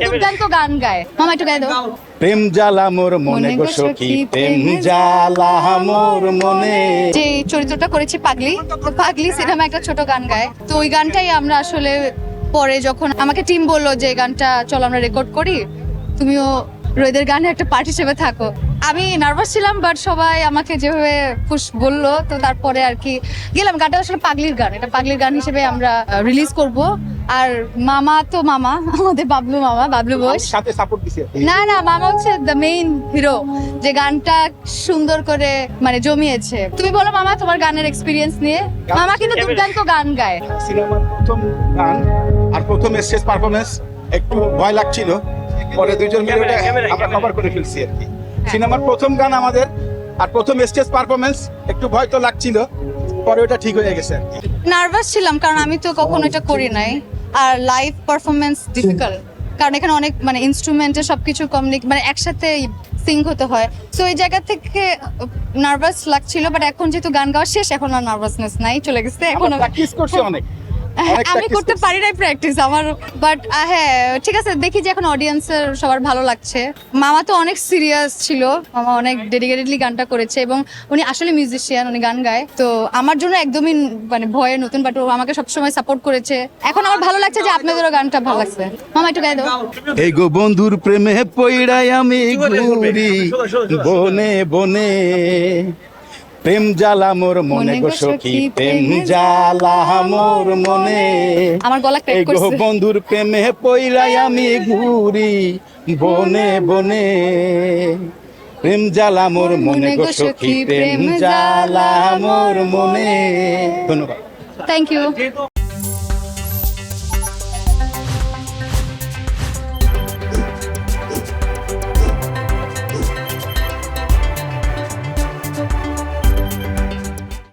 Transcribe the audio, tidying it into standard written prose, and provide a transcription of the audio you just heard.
দুর্দান্ত গান গায়। মামা একটু গাই দাও। প্রেম জ্বালা মোর মনে গো সখী, প্রেম জ্বালা মোর মনে। যে চরিত্রটা করেছি পাগলি, তো পাগলি সিনেমা একটা ছোট গান গায়, তো ওই গানটাই আমরা আসলে পরে যখন আমাকে টিম বললো যে গানটা চলো আমরা রেকর্ড করি, তুমিও রোদের গানে একটা পার্ট হিসেবে থাকো। আমি নার্ভাস ছিলাম, বাট সবাই আমাকে যেভাবে পুশ বললো, তো তারপরে আর কি গেলাম। গানটা আসলে পাগলির গান, এটা পাগলির গান হিসেবে আমরা রিলিজ করব। আর মামা তো মামা, আমাদের বাবলু মামা, বাবলু বোস সাথে সাপোর্ট দিছে। না না, মামা হচ্ছে দ্য মেইন হিরো, যে গানটা সুন্দর করে মানে জমিয়েছে। তুমি বলো মামা তোমার গানের এক্সপিরিয়েন্স নিয়ে। মামা কিন্তু দুর্দান্ত গান গায়। সিনেমার প্রথম গান আর প্রথম স্টেজ পারফরমেন্স একটু ভয় লাগছিল, পরে দুইজন মিলে ওটা আমরা কভার করে ফেলছি আর কি। সিনেমার প্রথম গান আমাদের আর প্রথম স্টেজ পারফরমেন্স একটু ভয় তো লাগছিল, পরে ওটা ঠিক হয়ে গেছে আর কি। নার্ভাস ছিলাম কারণ আমি তো কখনো এটা করি নাই, আর লাইভ পারফরমেন্স ডিফিকাল্ট, কারণ এখানে অনেক মানে ইনস্ট্রুমেন্টে সবকিছু মানে একসাথে সিং হতে হয়। সো এই জায়গা থেকে নার্ভাস লাগছিল, বাট এখন যেহেতু গান গাওয়া শেষ, এখন আর নার্ভাসনেস নাই, চলে গেছে। এখন প্র্যাকটিস করছি অনেক। আমি করতে পারি নাই প্র্যাকটিস আমার, বাট হ্যাঁ ঠিক আছে, দেখি যে এখন অডিয়েন্সের সবার ভালো লাগছে। মামা তো অনেক সিরিয়াস ছিল, মামা অনেক ডেডিকেটেডলি গানটা করেছে, এবং উনি আসলে মিউজিশিয়ান, উনি গান গায়। তো আমার জন্য একদমই মানে ভয়ে নতুন, বাট ও আমাকে সবসময় সাপোর্ট করেছে। এখন আমার ভালো লাগছে যে আপনাদেরও গানটা ভালো লাগছে। মামা একটু গাই দাও। এই গো বন্ধুর প্রেমে পইড়াই আমি ঘুরি বনে বনে, প্রেম জ্বালা মোর মনে গো সখী, প্রেম জ্বালা মোর মনে। আমার গলা এই ক্র্যাক গো করছে। বন্ধুর প্রেমে পইড়াই আমি ঘুরি বনে বনে, প্রেম জ্বালা মোর মনে গো সখী, প্রেম জ্বালা মোর মনে। ধন্যবাদ। Thank you.